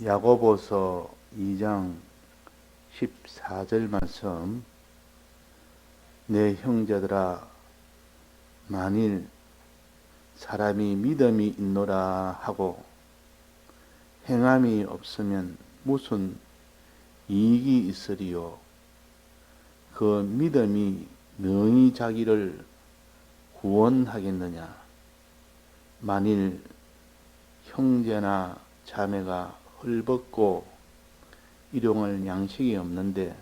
야고보서 2장 14절 말씀. 내 형제들아, 만일 사람이 믿음이 있노라 하고 행함이 없으면 무슨 이익이 있으리요. 그 믿음이 능히 자기를 구원하겠느냐. 만일 형제나 자매가 헐벗고 일용할 양식이 없는데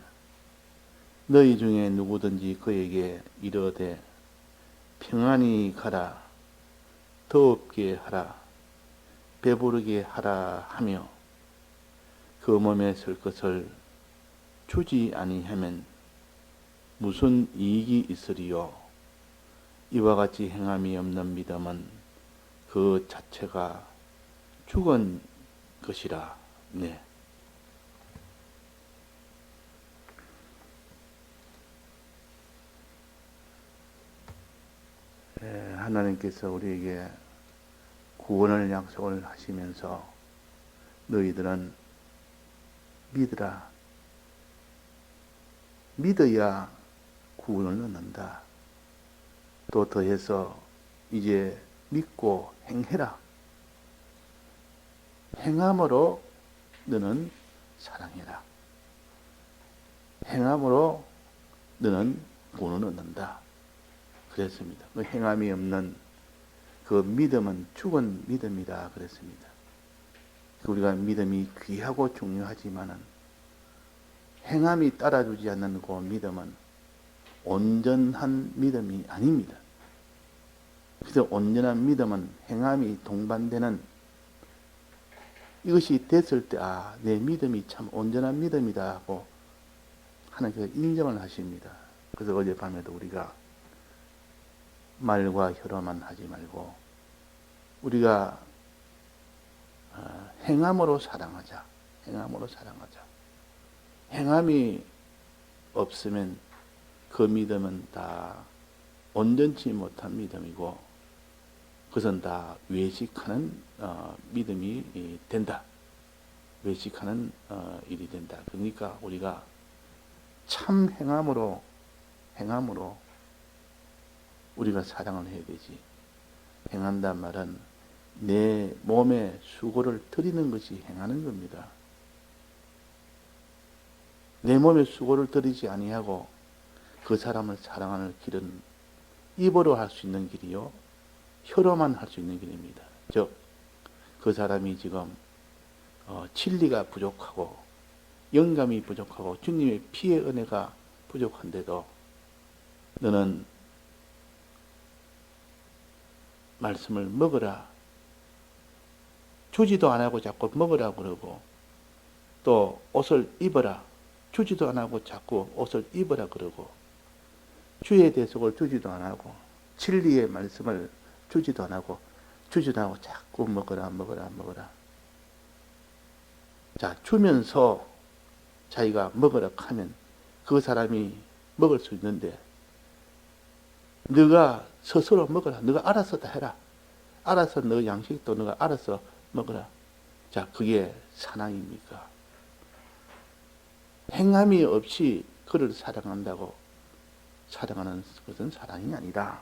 너희 중에 누구든지 그에게 이르되 평안히 가라, 더럽게 하라, 배부르게 하라 하며 그 몸에 쓸 것을 주지 아니하면 무슨 이익이 있으리요. 이와 같이 행함이 없는 믿음은 그 자체가 죽은 것이라. 네. 하나님께서 우리에게 구원을 약속을 하시면서 너희들은 믿으라. 믿어야 구원을 얻는다. 또 더해서 이제 믿고 행해라. 행함으로 너는 사랑해라. 행함으로 너는 구원을 얻는다. 그랬습니다. 그 행함이 없는 그 믿음은 죽은 믿음이다. 그랬습니다. 우리가 믿음이 귀하고 중요하지만은 행함이 따라주지 않는 그 믿음은 온전한 믿음이 아닙니다. 그래서 온전한 믿음은 행함이 동반되는, 이것이 됐을 때 내 믿음이 참 온전한 믿음이다 하고 하나님께서 인정을 하십니다. 그래서 어젯밤에도 우리가 말과 혀로만 하지 말고 우리가 행함으로 사랑하자. 행함으로 사랑하자. 행함이 없으면 그 믿음은 다 온전치 못한 믿음이고 그것은 다 외식하는 믿음이 된다. 외식하는 일이 된다. 그러니까 우리가 참 행함으로 우리가 사랑을 해야 되지. 행한단 말은 내 몸에 수고를 들이는 것이 행하는 겁니다. 내 몸에 수고를 들이지 아니하고 그 사람을 사랑하는 길은 입으로 할 수 있는 길이요, 혀로만 할 수 있는 길입니다. 즉, 그 사람이 지금 진리가 부족하고 영감이 부족하고 주님의 피의 은혜가 부족한데도 너는 말씀을 먹으라. 주지도 안 하고 자꾸 먹으라 그러고, 또 옷을 입어라. 주지도 안 하고 자꾸 옷을 입어라 그러고, 주의 대속을 주지도 안 하고, 진리의 말씀을 주지도 안 하고 자꾸 먹으라. 자, 주면서 자기가 먹으라 하면 그 사람이 먹을 수 있는데, 너가 스스로 먹어라. 너가 알아서 다 해라. 알아서 너 양식도 너가 알아서 먹어라. 자, 그게 사랑입니까? 행함이 없이 그를 사랑한다고 사랑하는 것은 사랑이 아니다.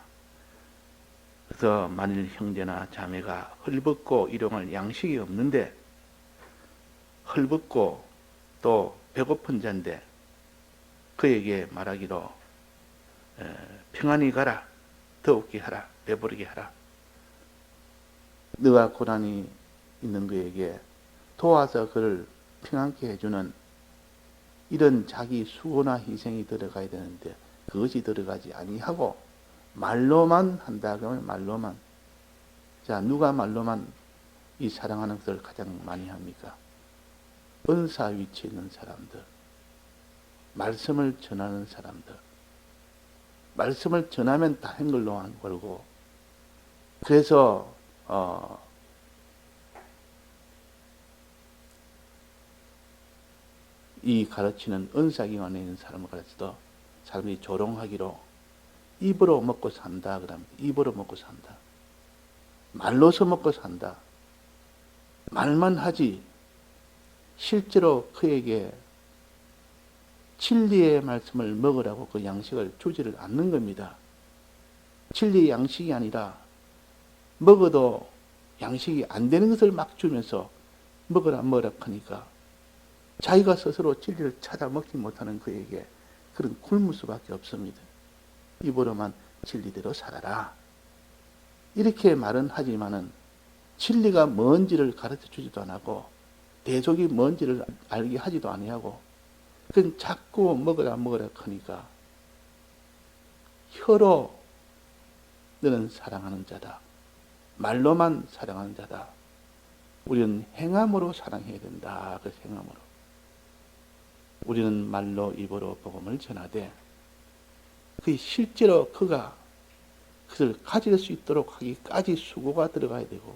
그래서 만일 형제나 자매가 헐벗고 일용할 양식이 없는데, 헐벗고 또 배고픈 자인데 그에게 말하기로 평안히 가라, 더욱게 하라, 배부르게 하라. 너가 고난이 있는 그에게 도와서 그를 평안케 해주는 이런 자기 수고나 희생이 들어가야 되는데 그것이 들어가지 아니하고 말로만 한다 그러면 말로만. 자, 누가 말로만 이 사랑하는 것을 가장 많이 합니까? 은사 위치에 있는 사람들, 말씀을 전하는 사람들. 말씀을 전하면 다 행걸로 한 걸고, 그래서 이 가르치는 은사기관에 있는 사람을 가르쳐도 사람이 조롱하기로 입으로 먹고 산다 그럽니다. 입으로 먹고 산다. 말로서 먹고 산다. 말만 하지 실제로 그에게 진리의 말씀을 먹으라고 그 양식을 주지를 않는 겁니다. 진리의 양식이 아니라 먹어도 양식이 안 되는 것을 막 주면서 먹으라 하니까 자기가 스스로 진리를 찾아 먹지 못하는 그에게 그런 굶을 수밖에 없습니다. 입으로만 진리대로 살아라. 이렇게 말은 하지만은 진리가 뭔지를 가르쳐 주지도 않고 대속이 뭔지를 알게 하지도 아니하고 그건 자꾸 먹으라 하니까 혀로 너는 사랑하는 자다. 말로만 사랑하는 자다. 우리는 행함으로 사랑해야 된다. 그 행함으로. 우리는 말로 입으로 복음을 전하되 그 실제로 그가 그것을 가질 수 있도록 하기까지 수고가 들어가야 되고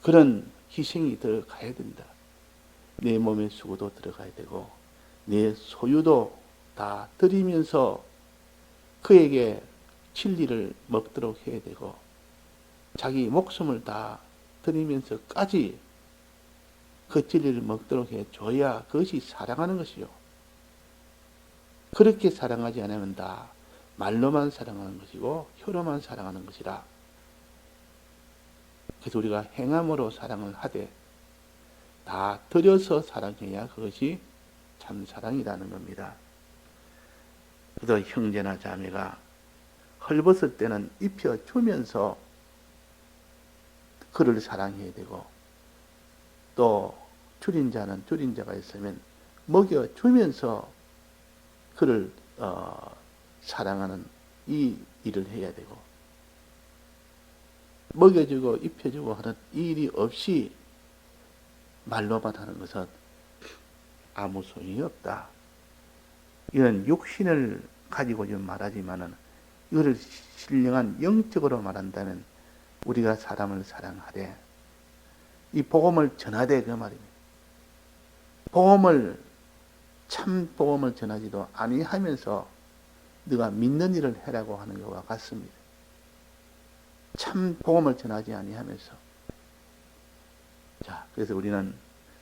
그런 희생이 들어가야 된다. 내 몸의 수고도 들어가야 되고 내 소유도 다 드리면서 그에게 진리를 먹도록 해야 되고 자기 목숨을 다 드리면서까지 그 진리를 먹도록 해줘야 그것이 사랑하는 것이요. 그렇게 사랑하지 않으면 다 말로만 사랑하는 것이고 혀로만 사랑하는 것이라. 그래서 우리가 행함으로 사랑을 하되 다 들여서 사랑해야 그것이 참 사랑이라는 겁니다. 그래서 형제나 자매가 헐벗을 때는 입혀주면서 그를 사랑해야 되고 또 줄인 자는 줄인 자가 있으면 먹여주면서 그를 사랑하는 이 일을 해야 되고 먹여주고 입혀주고 하는 이 일이 없이 말로만 하는 것은 아무 소용이 없다. 이런 육신을 가지고 좀 말하지만은 이거를 신령한 영적으로 말한다면 우리가 사람을 사랑하되 이 복음을 전하되 그 말입니다. 참 복음을 전하지도 아니하면서 네가 믿는 일을 해라고 하는 것과 같습니다. 참 복음을 전하지 아니하면서 자, 그래서 우리는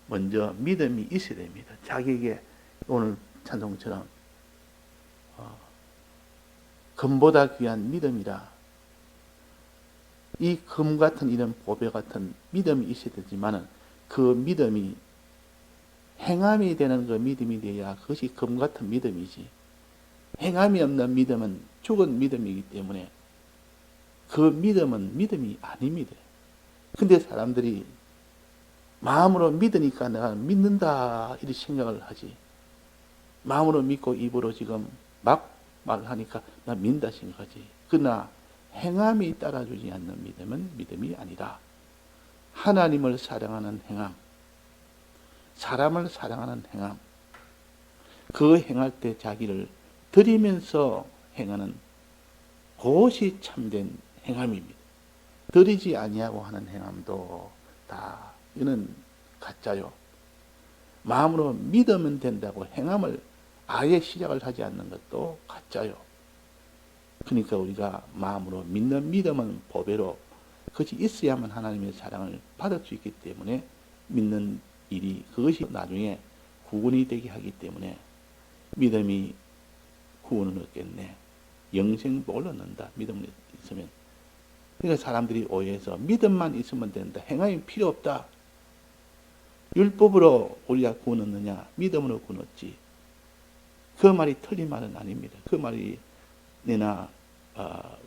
먼저 믿음이 있어야 됩니다. 자기에게 오늘 찬송처럼 금보다 귀한 믿음이라 이 금 같은 이런 보배 같은 믿음이 있어야 되지만은 그 믿음이 행함이 되는 그 믿음이 되어야 그것이 금 같은 믿음이지. 행함이 없는 믿음은 죽은 믿음이기 때문에 그 믿음은 믿음이 아닙니다. 근데 사람들이 마음으로 믿으니까 내가 믿는다 이렇게 생각을 하지. 마음으로 믿고 입으로 지금 막 말하니까 나 믿는다 생각하지. 그러나 행함이 따라주지 않는 믿음은 믿음이 아니라 하나님을 사랑하는 행함, 사람을 사랑하는 행함, 그 행할 때 자기를 드리면서 행하는 그것이 참된 행함입니다. 드리지 아니하고 하는 행함도 다 이는 가짜요. 마음으로 믿으면 된다고 행함을 아예 시작을 하지 않는 것도 가짜요. 그러니까 우리가 마음으로 믿는 믿음은 보배로 그것이 있어야만 하나님의 사랑을 받을 수 있기 때문에 믿는 일이 그것이 나중에 구원이 되게 하기 때문에 믿음이 구원을 얻겠네. 영생복을 얻는다. 믿음이 있으면. 그러니까 사람들이 오해해서 믿음만 있으면 된다. 행함이 필요 없다. 율법으로 우리가 구원 얻느냐? 믿음으로 구원 얻지. 그 말이 틀린 말은 아닙니다. 그 말이 내나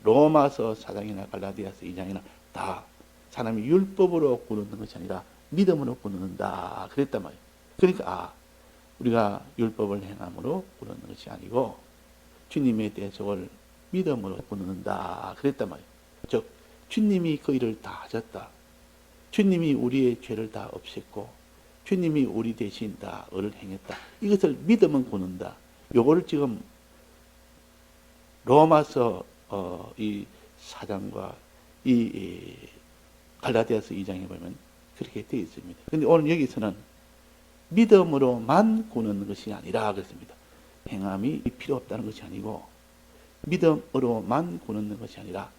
로마서 4장이나 갈라디아서 2장이나 다 사람이 율법으로 구원 얻는 것이 아니라 믿음으로 구원 얻는다. 그랬단 말이에요. 그러니까 우리가 율법을 행함으로 구원 얻는 것이 아니고 주님의 대속을 믿음으로 구원 얻는다. 그랬단 말이에요. 즉 주님이 그 일을 다 하셨다. 주님이 우리의 죄를 다 없앴고 주님이 우리 대신 다 을을 행했다. 이것을 믿으면 구원 얻는다. 요거를 지금 로마서 이 4장과 이 갈라디아서 2장에 보면 그렇게 되어 있습니다. 그런데 오늘 여기서는 믿음으로만 구원 얻는 것이 아니라 그렇습니다. 행함이 필요 없다는 것이 아니고 믿음으로만 구원 얻는 것이 아니라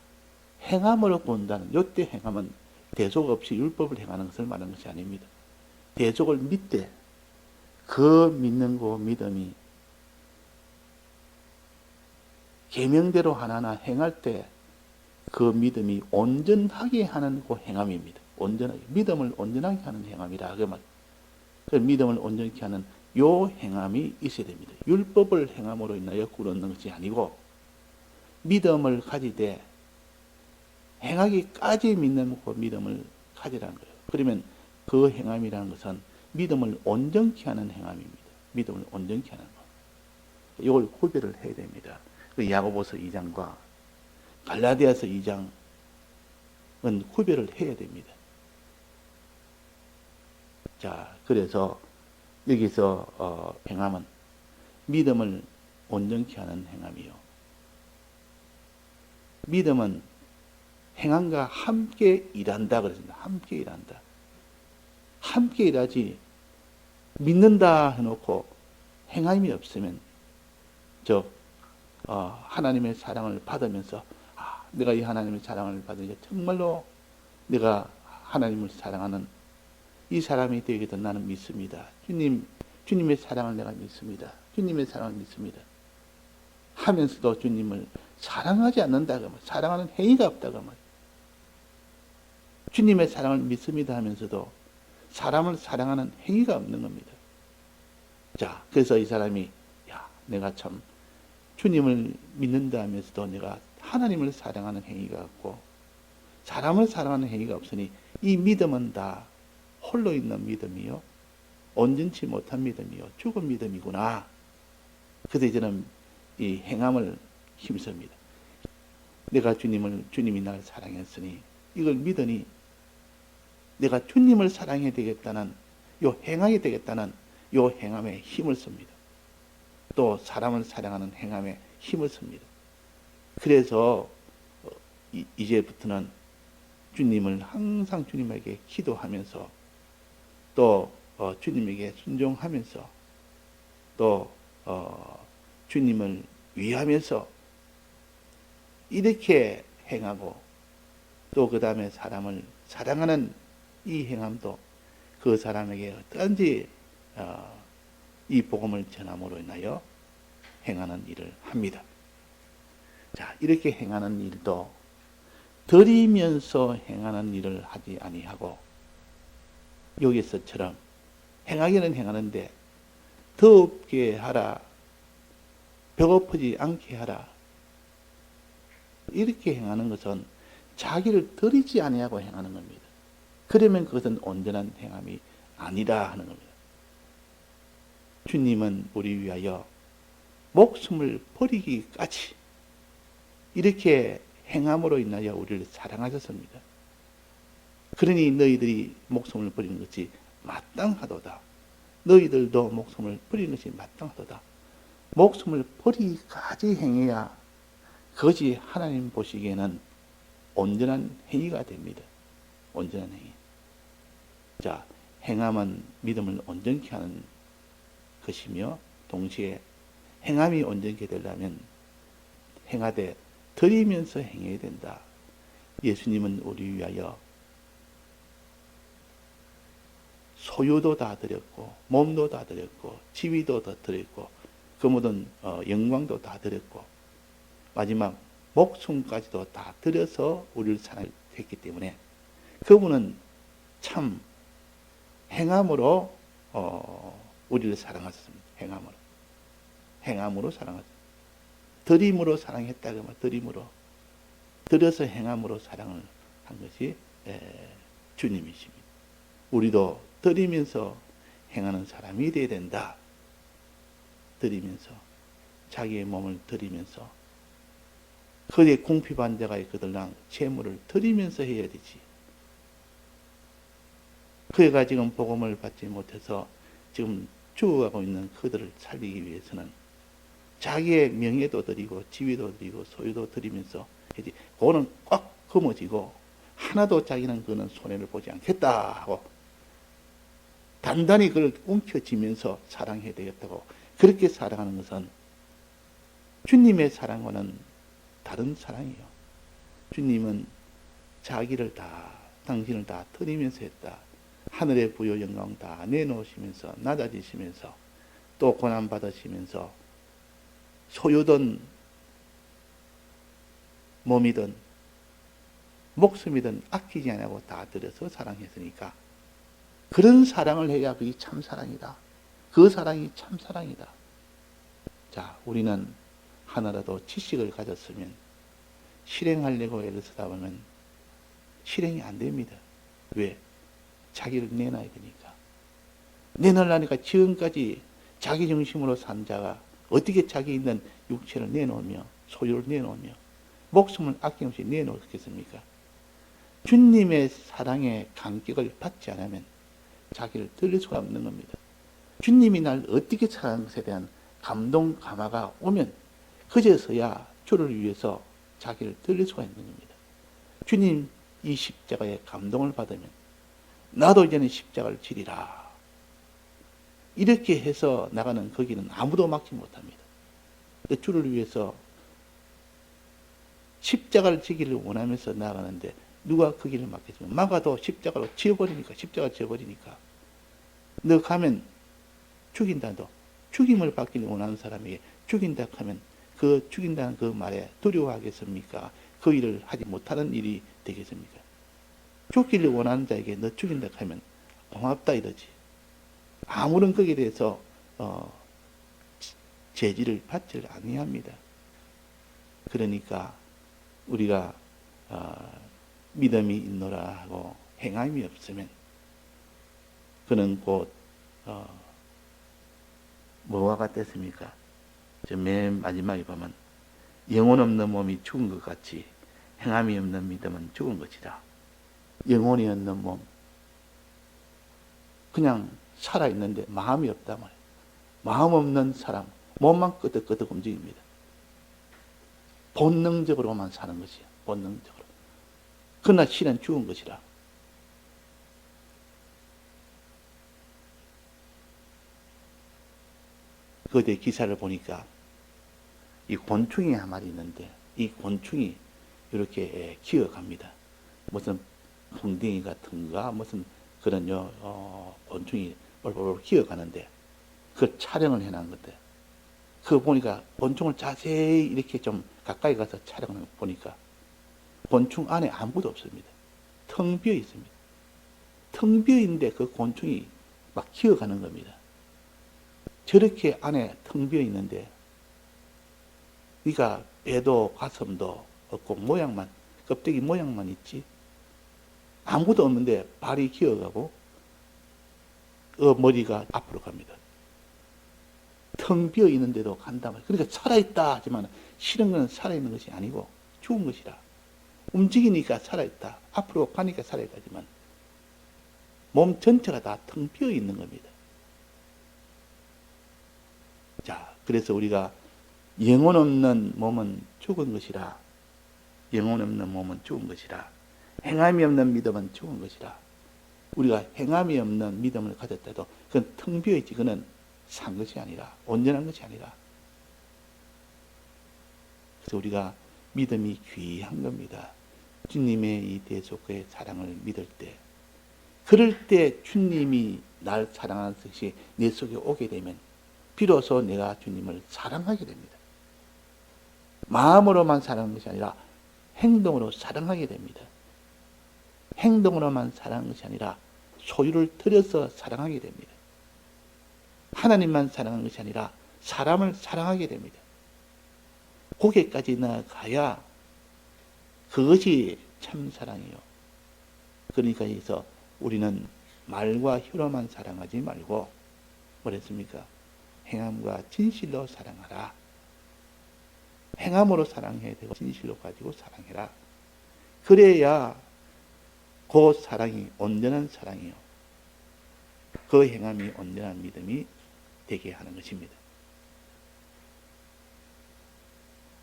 행함으로 구원한다는 이때 행함은 대속 없이 율법을 행하는 것을 말하는 것이 아닙니다. 대속을 믿되 그 믿는 그 믿음이 계명대로 하나하나 행할 때 그 믿음이 온전하게 하는 그 행함입니다. 온전하게 믿음을 온전하게 하는 행함이라 그 말. 그 믿음을 온전히 하는 요 행함이 있어야 됩니다. 율법을 행함으로 인하여 구원 얻는 것이 아니고 믿음을 가지되 행하기까지 믿는 그 믿음을 가지라는 거예요. 그러면 그 행함이라는 것은 믿음을 온전히 하는 행함입니다. 믿음을 온전히 하는 것. 이걸 구별을 해야 됩니다. 그 야고보서 2장과 갈라디아서 2장은 구별을 해야 됩니다. 자, 그래서 여기서 행함은 믿음을 온전히 하는 행함이요. 믿음은 행함과 함께 일한다 그랬습니다. 함께 일한다. 함께 일하지 믿는다 해놓고 행함이 없으면 하나님의 사랑을 받으면서 내가 이 하나님의 사랑을 받으니까 정말로 내가 하나님을 사랑하는 이 사람이 되겠다 나는 믿습니다. 주님의 사랑을 내가 믿습니다. 주님의 사랑을 믿습니다. 하면서도 주님을 사랑하지 않는다 그 말. 사랑하는 행위가 없다 그 말. 주님의 사랑을 믿습니다 하면서도 사람을 사랑하는 행위가 없는 겁니다. 자, 그래서 이 사람이 내가 참 주님을 믿는다 하면서도 내가 하나님을 사랑하는 행위가 없고 사람을 사랑하는 행위가 없으니 이 믿음은 다 홀로 있는 믿음이요, 온전치 못한 믿음이요, 죽은 믿음이구나. 그래서 이제는 이 행함을 힘씁니다. 내가 주님이 나를 사랑했으니 이걸 믿으니 내가 주님을 사랑해야 되겠다는 요 행하게 되겠다는 요 행함에 힘을 씁니다. 또 사람을 사랑하는 행함에 힘을 씁니다. 그래서 이제부터는 주님을 항상 주님에게 기도하면서 또 주님에게 순종하면서 또 주님을 위하면서 이렇게 행하고 또 그 다음에 사람을 사랑하는 이 행함도 그 사람에게 어떠한지 이 복음을 전함으로 인하여 행하는 일을 합니다. 자, 이렇게 행하는 일도 드리면서 행하는 일을 하지 아니하고 여기서처럼 행하기는 행하는데 더 없게 하라, 배고프지 않게 하라, 이렇게 행하는 것은 자기를 드리지 아니하고 행하는 겁니다. 그러면 그것은 온전한 행함이 아니라 하는 겁니다. 주님은 우리 위하여 목숨을 버리기까지 이렇게 행함으로 인하여 우리를 사랑하셨습니다. 그러니 너희들이 목숨을 버리는 것이 마땅하도다. 너희들도 목숨을 버리는 것이 마땅하도다. 목숨을 버리기까지 행해야 그것이 하나님 보시기에는 온전한 행위가 됩니다. 온전한 행위. 자, 행함은 믿음을 온전히 하는 것이며 동시에 행함이 온전히 되려면 행하되 드리면서 행해야 된다. 예수님은 우리 위하여 소유도 다 드렸고 몸도 다 드렸고 지위도 다 드렸고 그 모든 영광도 다 드렸고 마지막 목숨까지도 다 드려서 우리를 사랑했기 때문에 그분은 참 행함으로 우리를 사랑하셨습니다. 행함으로 사랑하셨습니다. 드림으로 사랑했다 그 말. 드림으로 드려서 행함으로 사랑을 한 것이 주님이십니다. 우리도 드리면서 행하는 사람이 되어야 된다. 드리면서 자기의 몸을 드리면서 그의 궁핍한 자가 있거든 재물을 드리면서 해야 되지. 그가 지금 복음을 받지 못해서 지금 죽어가고 있는 그들을 살리기 위해서는 자기의 명예도 드리고 지위도 드리고 소유도 드리면서 해야지. 그거는 꽉 거머쥐고 하나도 자기는 그는 손해를 보지 않겠다 하고 단단히 그걸 움켜쥐면서 사랑해야 되겠다고 그렇게 사랑하는 것은 주님의 사랑과는 다른 사랑이에요. 주님은 자기를 다 당신을 다 드리면서 했다. 하늘의 부요 영광 다 내놓으시면서 낮아지시면서 또 고난 받으시면서 소유든 몸이든 목숨이든 아끼지 않고 다 들여서 사랑했으니까 그런 사랑을 해야 그게 참 사랑이다. 그 사랑이 참 사랑이다. 자, 우리는 하나라도 지식을 가졌으면 실행하려고 애를 쓰다 보면 실행이 안 됩니다. 왜? 자기를 내놔야 되니까. 내놓으려니까 지금까지 자기 중심으로 산 자가 어떻게 자기 있는 육체를 내놓으며 소유를 내놓으며 목숨을 아낌없이 내놓겠습니까? 주님의 사랑의 감격을 받지 않으면 자기를 들릴 수가 없는 겁니다. 주님이 날 어떻게 사랑하는 것에 대한 감동, 감화가 오면 그제서야 주를 위해서 자기를 들릴 수가 있는 겁니다. 주님 이 십자가에 감동을 받으면 나도 이제는 십자가를 지리라. 이렇게 해서 나가는 거기는 아무도 막지 못합니다. 주를 위해서 십자가를 지기를 원하면서 나가는데 누가 그 길을 막겠습니까? 막아도 십자가로 지어버리니까, 십자가 지어버리니까. 너 가면 죽인다도 죽임을 받기를 원하는 사람에게 죽인다 하면 그 죽인다는 그 말에 두려워하겠습니까? 그 일을 하지 못하는 일이 되겠습니까? 죽기를 원하는 자에게 너 죽인다 하면 고맙다 이러지. 아무런 거기에 대해서 제지를 받지 아니합니다. 그러니까 우리가 믿음이 있노라 하고 행함이 없으면 그는 곧 뭐와 같겠습니까? 저 맨 마지막에 보면 영혼 없는 몸이 죽은 것 같이 행함이 없는 믿음은 죽은 것이다. 영혼이 없는 몸 그냥 살아있는데 마음이 없다 말이에요. 마음 없는 사람 몸만 끄덕끄덕 움직입니다. 본능적으로만 사는 것이에요. 본능적으로. 그러나 실은 죽은 것이라. 그때 기사를 보니까 이 곤충이 한 마리 있는데 이 곤충이 이렇게 기어갑니다. 무슨 풍뎅이 같은가 무슨 그런 곤충이 볼볼 기어가는데 그 촬영을 해놓은 건데 그거 보니까 곤충을 자세히 이렇게 좀 가까이 가서 촬영을 보니까 곤충 안에 아무것도 없습니다. 텅 비어 있습니다. 텅 비어 있는데 그 곤충이 막 기어가는 겁니다. 저렇게 안에 텅 비어 있는데 그러니까 배도 가슴도 없고 모양만 껍데기 모양만 있지 아무것도 없는데 발이 기어가고 머리가 앞으로 갑니다. 텅 비어 있는데도 간다 말이에요. 그러니까 살아있다 하지만 실은 건 살아있는 것이 아니고 죽은 것이라. 움직이니까 살아있다. 앞으로 가니까 살아있다지만 몸 전체가 다 텅 비어 있는 겁니다. 자, 그래서 우리가 영혼 없는 몸은 죽은 것이라. 영혼 없는 몸은 죽은 것이라. 행함이 없는 믿음은 죽은 것이라. 우리가 행함이 없는 믿음을 가졌다도 그건 텅 비어 있지. 그는 산 것이 아니라 온전한 것이 아니라. 그래서 우리가 믿음이 귀한 겁니다. 주님의 이 대속의 사랑을 믿을 때 그럴 때 주님이 날 사랑하는 것이 내 속에 오게 되면 비로소 내가 주님을 사랑하게 됩니다. 마음으로만 사랑하는 것이 아니라 행동으로 사랑하게 됩니다. 행동으로만 사랑하는 것이 아니라 소유를 들여서 사랑하게 됩니다. 하나님만 사랑하는 것이 아니라 사람을 사랑하게 됩니다. 거기까지 나가야 그것이 참 사랑이요. 그러니까 여기서 우리는 말과 혀로만 사랑하지 말고 뭐랬습니까? 행함과 진실로 사랑하라. 행함으로 사랑해야 되고 진실로 가지고 사랑해라. 그래야 그 사랑이 온전한 사랑이요. 그 행함이 온전한 믿음이 되게 하는 것입니다.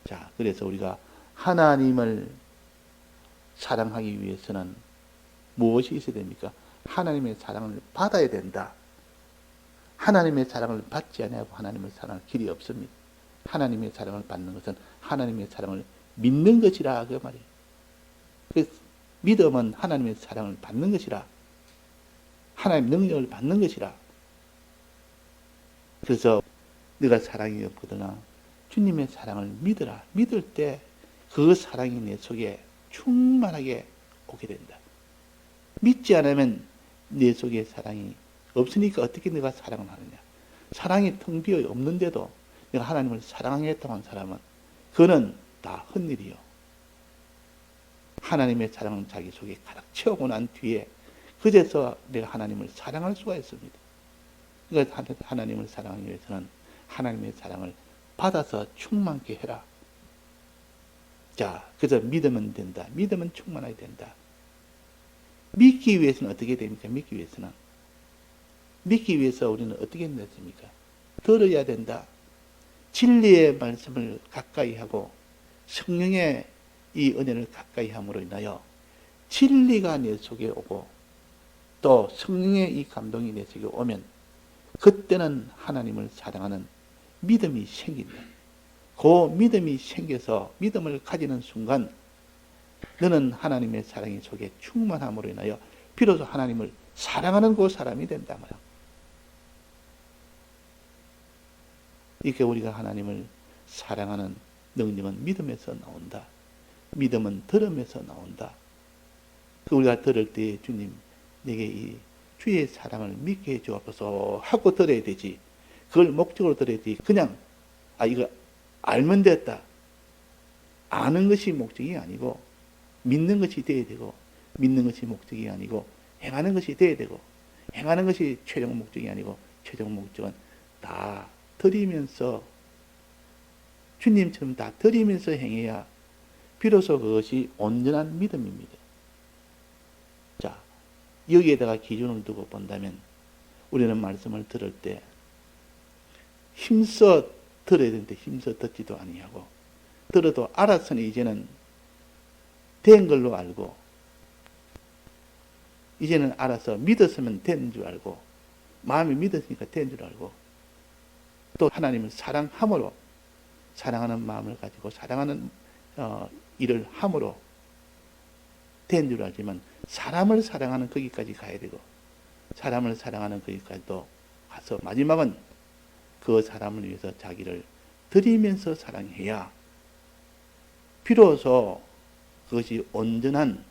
자, 그래서 우리가 하나님을 사랑하기 위해서는 무엇이 있어야 됩니까? 하나님의 사랑을 받아야 된다. 하나님의 사랑을 받지 않고 하나님의 사랑할 길이 없습니다. 하나님의 사랑을 받는 것은 하나님의 사랑을 믿는 것이라 그 말이에요. 그래서 믿음은 하나님의 사랑을 받는 것이라. 하나님의 능력을 받는 것이라. 그래서 네가 사랑이 없거든 주님의 사랑을 믿어라. 믿을 때 그 사랑이 내 속에 충만하게 오게 된다. 믿지 않으면 내 속에 사랑이 없으니까 어떻게 네가 사랑을 하느냐. 사랑이 텅 비어 없는데도 내가 하나님을 사랑하겠다고 한 사람은 그는 다 헛일이요. 하나님의 사랑은 자기 속에 가득 채우고 난 뒤에 그제서 내가 하나님을 사랑할 수가 있습니다. 그러니까 하나님을 사랑하기 위해서는 하나님의 사랑을 받아서 충만케 해라. 자, 그래서 믿으면 된다. 믿으면 충만하게 된다. 믿기 위해서는 어떻게 됩니까? 믿기 위해서 우리는 어떻게 해야 됩니까? 들어야 된다. 진리의 말씀을 가까이 하고 성령의 이 은혜를 가까이 함으로 인하여 진리가 내 속에 오고 또 성령의 이 감동이 내 속에 오면 그때는 하나님을 사랑하는 믿음이 생긴다. 그 믿음이 생겨서 믿음을 가지는 순간 너는 하나님의 사랑이 속에 충만함으로 인하여 비로소 하나님을 사랑하는 그 사람이 된다 말이야. 이렇게 우리가 하나님을 사랑하는 능력은 믿음에서 나온다. 믿음은 들음에서 나온다. 우리가 들을 때 주님 내게 이 주의 사랑을 믿게 해 주옵소서 하고 들어야 되지. 그걸 목적으로 들어야 되지. 그냥 이거 알면 됐다. 아는 것이 목적이 아니고 믿는 것이 돼야 되고 믿는 것이 목적이 아니고 행하는 것이 돼야 되고 행하는 것이 최종 목적이 아니고 최종 목적은 다 드리면서 주님처럼 다 드리면서 행해야 비로소 그것이 온전한 믿음입니다. 자, 여기에다가 기준을 두고 본다면 우리는 말씀을 들을 때 힘써 들어야 되는데 힘써 듣지도 아니하고 들어도 알았으니 이제는 된 걸로 알고 이제는 알아서 믿었으면 된 줄 알고 마음이 믿었으니까 된 줄 알고 또 하나님을 사랑함으로 사랑하는 마음을 가지고 사랑하는 일을 함으로 된 줄 알지만 사람을 사랑하는 거기까지 가야 되고 사람을 사랑하는 거기까지도 가서 마지막은 그 사람을 위해서 자기를 드리면서 사랑해야 비로소 그것이 온전한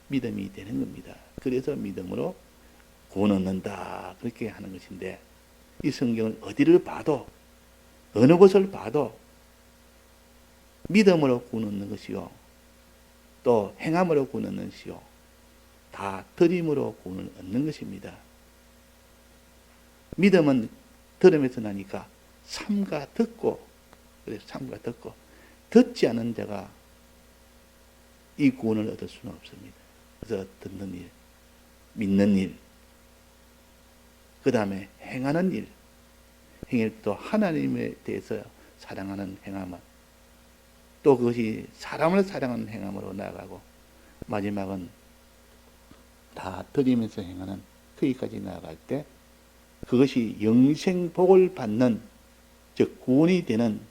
믿음이 되는 겁니다. 그래서 믿음으로 구원 얻는다 그렇게 하는 것인데 이 성경은 어디를 봐도 어느 곳을 봐도 믿음으로 구원 얻는 것이요 또 행함으로 구원 얻는 것이요 다 드림으로 구원을 얻는 것입니다. 믿음은 들음에서 나니까 삼가 듣고 그래서 삼가 듣고 듣지 않은 자가 이 구원을 얻을 수는 없습니다. 그래서 듣는 일, 믿는 일, 그 다음에 행하는 일, 행일 또 하나님에 대해서 사랑하는 행함, 또 그것이 사람을 사랑하는 행함으로 나아가고 마지막은 다 드리면서 행하는 거기까지 나아갈 때 그것이 영생 복을 받는 즉 구원이 되는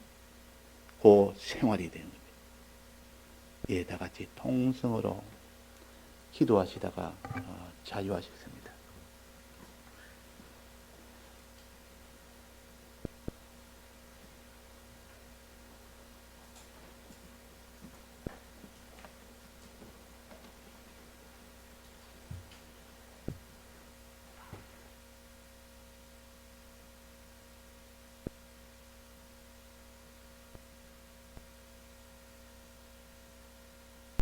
그 생활이 되는 겁니다. 예, 다 같이 통성으로 기도하시다가 자유하시겠습니다.